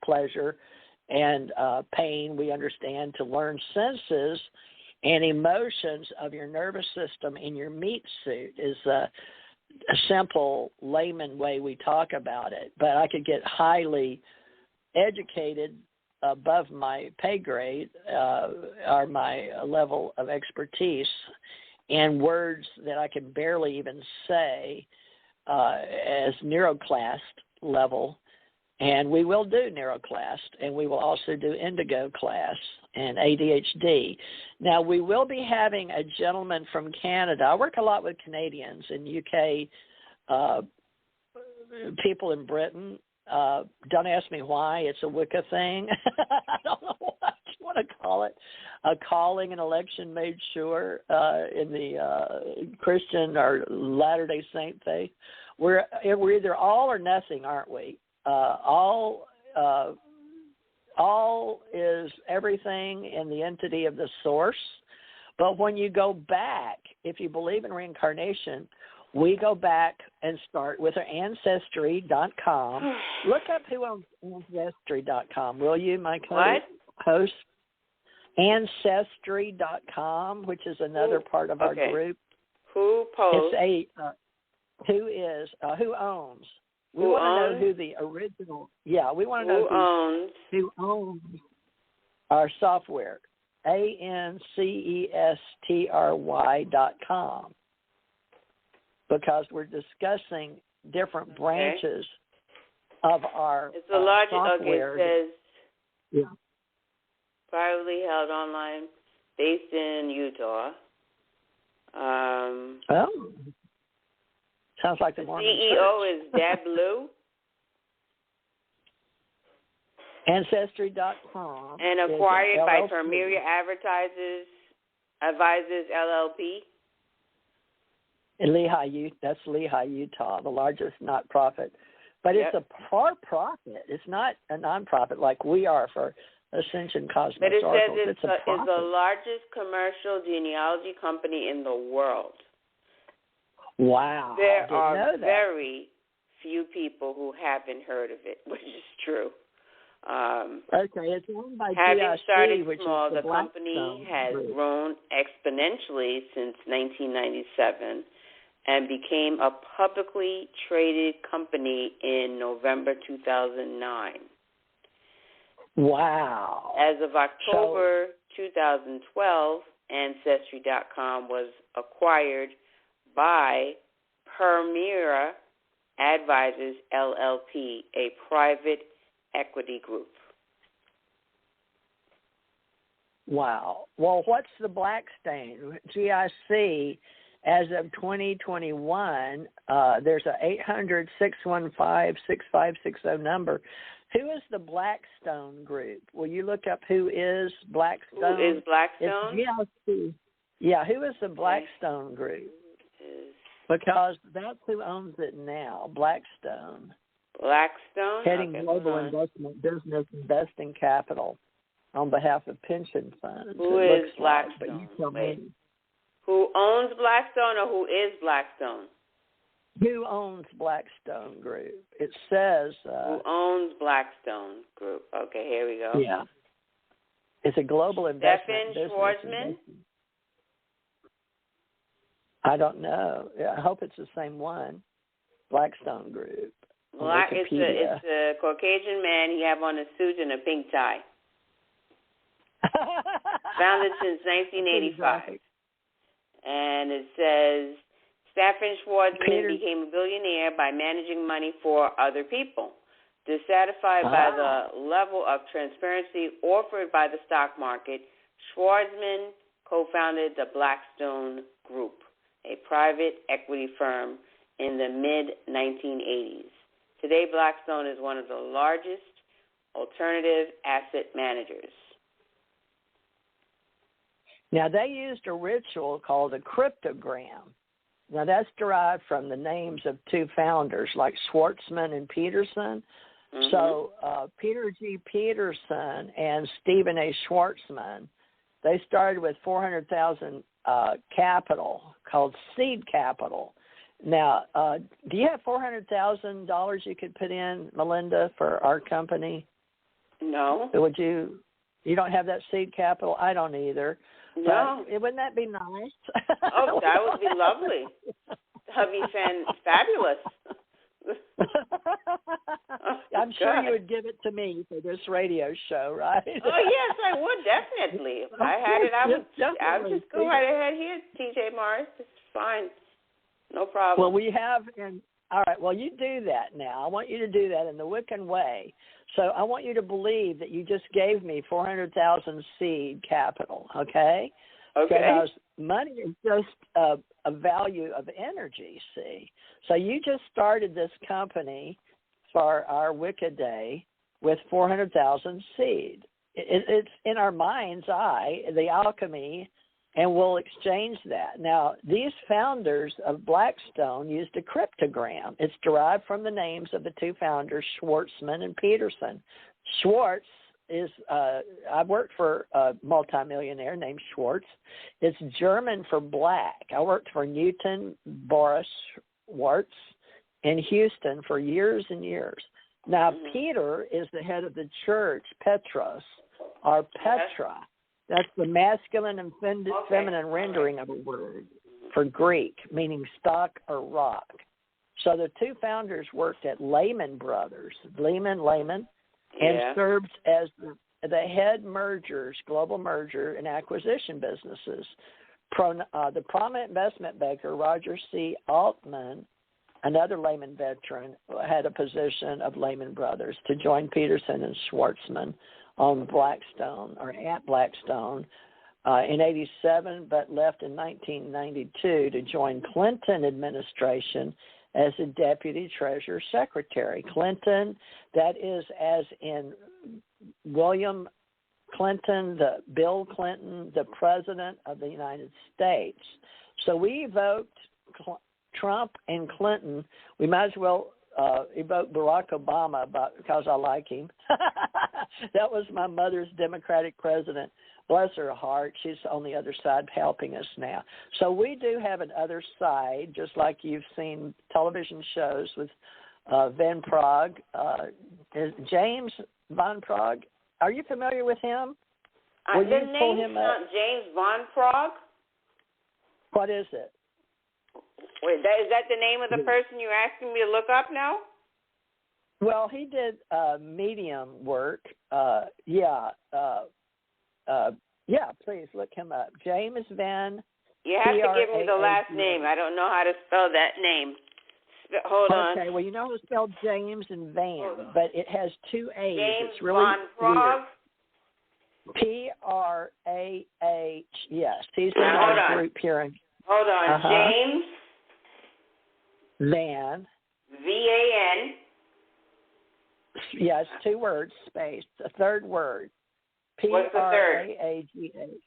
pleasure and pain, we understand, to learn senses and emotions of your nervous system in your meat suit is a simple layman way we talk about it. But I could get highly educated above my pay grade or my level of expertise in words that I can barely even say as neuroclassed level. And we will do neuroclass, and we will also do indigo class and ADHD. Now, we will be having a gentleman from Canada. I work a lot with Canadians and UK people in Britain. Don't ask me why. It's a Wicca thing. I don't know what you want to call it. A calling and election made sure in the Christian or Latter-day Saint faith. We're either all or nothing, aren't we? All is everything in the entity of the source. But when you go back, if you believe in reincarnation, we go back and start with our Ancestry.com. Look up who owns Ancestry.com, will you, my host? Ancestry.com, which is another part of our group. Who posts? It's who owns. We want to know who the original. Yeah, we want to know who owns our software. Ancestry.com, because we're discussing different branches of our it's the largest, software. Okay, it says yeah. Privately held online, based in Utah. Sounds like the Mormon CEO Church. is Deb Lou. Ancestry.com. And acquired by Premier Advisors LLP. In Lehi, that's Lehi, Utah, the largest not-profit. But it's a for-profit. It's not a non-profit like we are for Ascension Cosmos. But it says it's the largest commercial genealogy company in the world. Wow. There are very few people who haven't heard of it, which is true. Okay, it's owned by having GIC, started which small, is the company has grown exponentially since 1997 and became a publicly traded company in November 2009. Wow. As of October 2012, Ancestry.com was acquired by Premier Advisors LLP, a private equity group. Wow. Well, what's the Blackstone? GIC, as of 2021, there's a 800-615-6560 number. Who is the Blackstone group? Will you look up who is Blackstone? Who is Blackstone? It's GIC. Yeah, who is the Blackstone group? Because that's who owns it now, Blackstone. Blackstone? Heading global investment business investing capital on behalf of pension funds. Who is Blackstone? But you tell me. Who owns Blackstone or who is Blackstone? Who owns Blackstone Group? It says... who owns Blackstone Group? Okay, here we go. Yeah. It's a global investment business. Schwarzman? I don't know. I hope it's the same one. Blackstone Group. It's a Caucasian man. He have on a suit and a pink tie. Founded since 1985. And it says, Stafford Schwarzman became a billionaire by managing money for other people. Dissatisfied by the level of transparency offered by the stock market, Schwarzman co-founded the Blackstone Group, a private equity firm in the mid-1980s. Today, Blackstone is one of the largest alternative asset managers. Now, they used a ritual called a cryptogram. Now, that's derived from the names of two founders, like Schwartzman and Peterson. Mm-hmm. So, Peter G. Peterson and Stephen A. Schwartzman, they started with $400,000 capital called seed capital. Now, do you have $400,000 you could put in, Melinda, for our company? No. Would you? You don't have that seed capital? I don't either. No. But wouldn't that be nice? Oh, that would be lovely. That would be fabulous. I'm sure you would give it to me for this radio show, right? Oh yes, I would definitely. If I had it, I would just go right ahead here, TJ Morris. It's fine, no problem. Well, we have, all right. Well, you do that now. I want you to do that in the Wiccan way. So I want you to believe that you just gave me 400,000 seed capital. Okay. Okay. Because money is just a value of energy, see. So you just started this company for our Wicca Day with 400,000 seed. It's in our mind's eye, the alchemy, and we'll exchange that. Now, these founders of Blackstone used a cryptogram. It's derived from the names of the two founders, Schwartzman and Peterson. Schwartz is, I worked for a multimillionaire named Schwartz. It's German for black. I worked for Newton Boris Schwartz in Houston for years and years. Now, Peter is the head of the church, Petros, or Petra. That's the masculine and feminine rendering of a word for Greek, meaning stock or rock. So the two founders worked at Lehman Brothers, Lehman, and served as the head mergers, global merger and acquisition businesses. The prominent investment banker, Roger C. Altman, another Lehman veteran, had a position of Lehman Brothers to join Peterson and Schwartzman on Blackstone or at Blackstone in 87, but left in 1992 to join Clinton administration as a deputy treasurer secretary. Clinton, that is as in William Clinton, Bill Clinton, the president of the United States. So we evoked Trump and Clinton. We might as well evoke Barack Obama because I like him. That was my mother's Democratic president. Bless her heart. She's on the other side helping us now. So we do have an other side, just like you've seen television shows with Van Prague. James Van Prague. Are you familiar with him? The name's not James Van Prague. What is it? Wait, is that the name of the person you're asking me to look up now? Well, he did medium work. Please look him up. James Van. You have to give me the last name. I don't know how to spell that name. Hold on. Okay, well, you know how to spell James and Van, but it has two A's. James it's really Van Prague. P-R-A-H. Yes, he's in our group here. Hold on. James Van. V-A-N. Yes, two words, space. The third word. What's the third? P-R-A-A-G-H.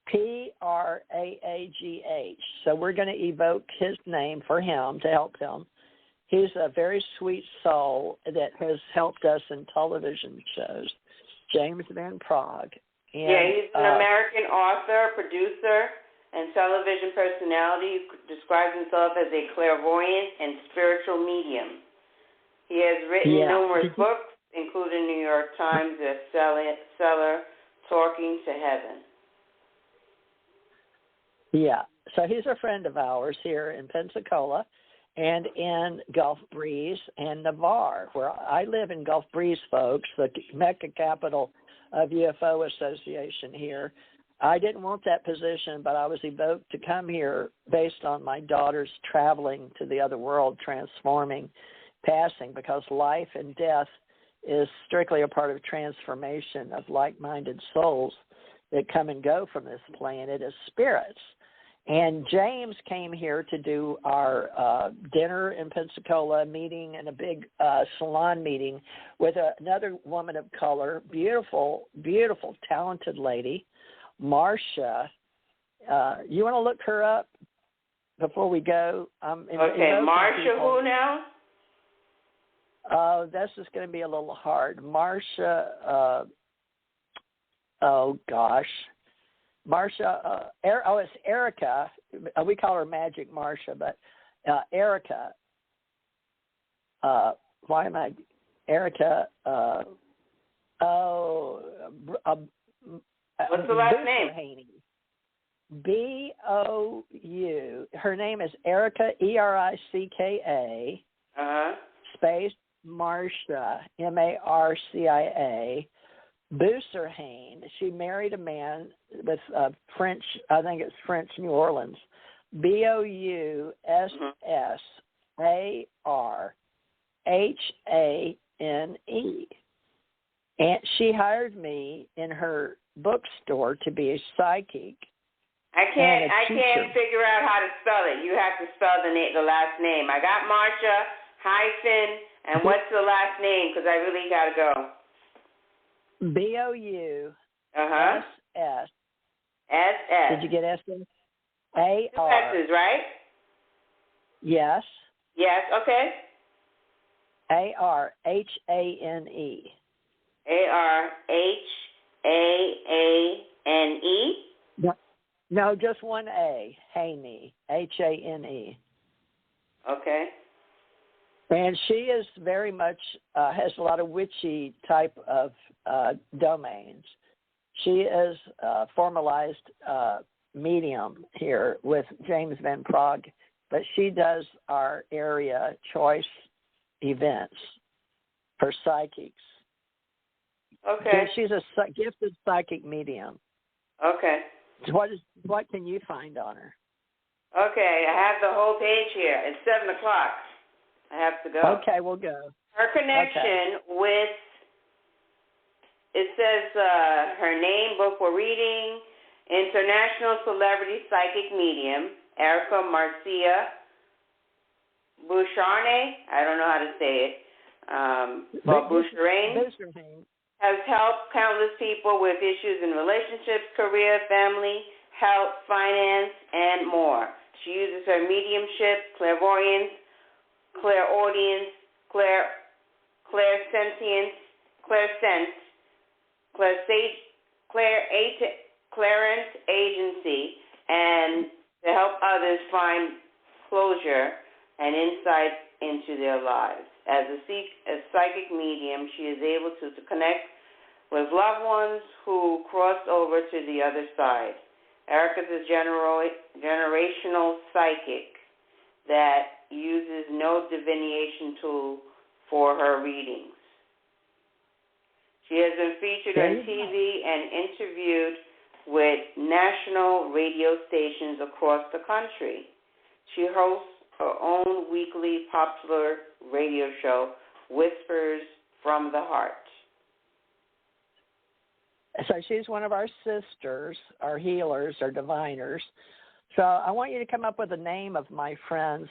P-R-A-A-G-H. So we're going to evoke his name for him to help him. He's a very sweet soul that has helped us in television shows. James Van Prague. And, he's an American author, producer, and television personality who describes himself as a clairvoyant and spiritual medium. He has written numerous books, including New York Times bestseller, Talking to Heaven. Yeah, so he's a friend of ours here in Pensacola and in Gulf Breeze and Navarre, where I live in Gulf Breeze, folks, the Mecca capital of UFO Association here. I didn't want that position, but I was evoked to come here based on my daughter's traveling to the other world, transforming, passing, because life and death is strictly a part of transformation of like-minded souls that come and go from this planet as spirits. And James came here to do our dinner in Pensacola meeting and a big salon meeting with another woman of color, beautiful, beautiful, talented lady, Marcia. You want to look her up before we go? Okay, Marcia who now? This is going to be a little hard. Marcia, oh gosh. Marcia, it's Erica. We call her Magic Marcia, but Erica. Erica What's the last name? B-O-U. Her name is Erica, E-R-I-C-K-A, space Marcia, M-A-R-C-I-A, Busserhain. She married a man with French, I think it's French New Orleans, B-O-U-S-S-A-R-H-A-N-E. And she hired me in her bookstore to be a psychic. I can't figure out how to spell it. You have to spell the last name. I got Marcia hyphen, and what's the last name? Because I really got to go. B-O-U-S-S. S-S. Did you get S-S? A-R. Two S's, right? Yes. Yes, okay. A-R-H-A-N-E. A-R-H-A-A-N-E? No, just one A. Haney. H-A-N-E. Okay. And she is very much, has a lot of witchy type of domains. She is a formalized medium here with James Van Prague, but she does our area choice events for psychics. Okay. She's a gifted psychic medium. Okay. What can you find on her? Okay, I have the whole page here. It's 7 o'clock. I have to go. Okay, we'll go. Her connection with, it says her name, book we're reading, international celebrity psychic medium, Erica Marcia Boucharnay. I don't know how to say it. Boucharnay. Has helped countless people with issues in relationships, career, family, health, finance, and more. She uses her mediumship, clairvoyance, clairaudience, clairsentience, clairance agency, and to help others find closure and insight into their lives. As a psychic medium, she is able to connect with loved ones who crossed over to the other side. Erica's a generational psychic that uses no divination tool for her readings. She has been featured on TV and interviewed with national radio stations across the country. She hosts her own weekly popular radio show, Whispers from the Heart. So she's one of our sisters, our healers, our diviners. So I want you to come up with a name of my friends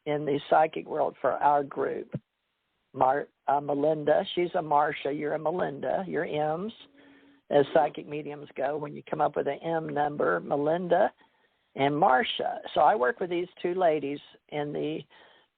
in the psychic world for our group. Melinda, she's a Marcia, you're a Melinda, you're M's, as psychic mediums go. When you come up with an M number, Melinda and Marcia. So I work with these two ladies in the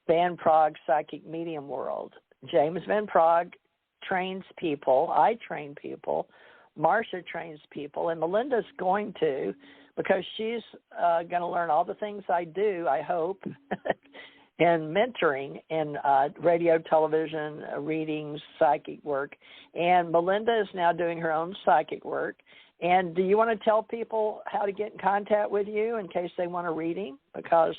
Van Prague psychic medium world. James Van Prague trains people. I train people. Marcia trains people. And Melinda's going to, because she's going to learn all the things I do, I hope, in mentoring in radio, television, readings, psychic work. And Melinda is now doing her own psychic work. And do you want to tell people how to get in contact with you in case they want a reading? Because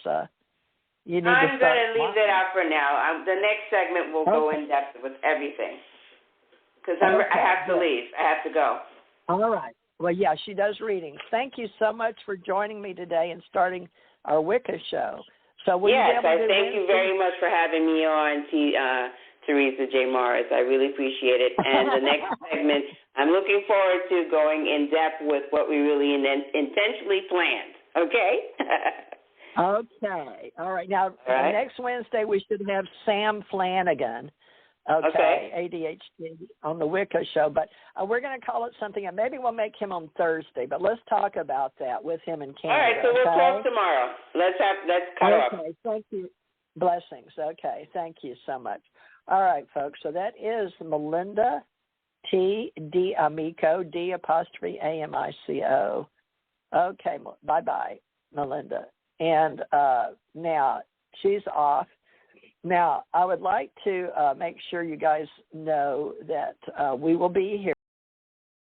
you need to start. I'm going to leave that out for now. The next segment will go in depth with everything. Because I have to leave. I have to go. All right. Well, yeah, she does readings. Thank you so much for joining me today and starting our Wicca show. So thank you very much for having me on, Teresa J. Morris. I really appreciate it. And the next segment, I'm looking forward to going in depth with what we really intentionally planned. Okay? Okay. All right. Now, next Wednesday, we should have Sam Flanagan. Okay. ADHD on the Wicca show. But we're going to call it something, and maybe we'll make him on Thursday. But let's talk about that with him in Canada. All right. So we'll talk tomorrow. Let's cut off. Okay. Thank you. Blessings. Okay. Thank you so much. All right, folks. So that is Melinda T. D. Amico, D apostrophe A-M-I-C-O. Okay. Bye-bye, Melinda. And now she's off. Now, I would like to make sure you guys know that we will be here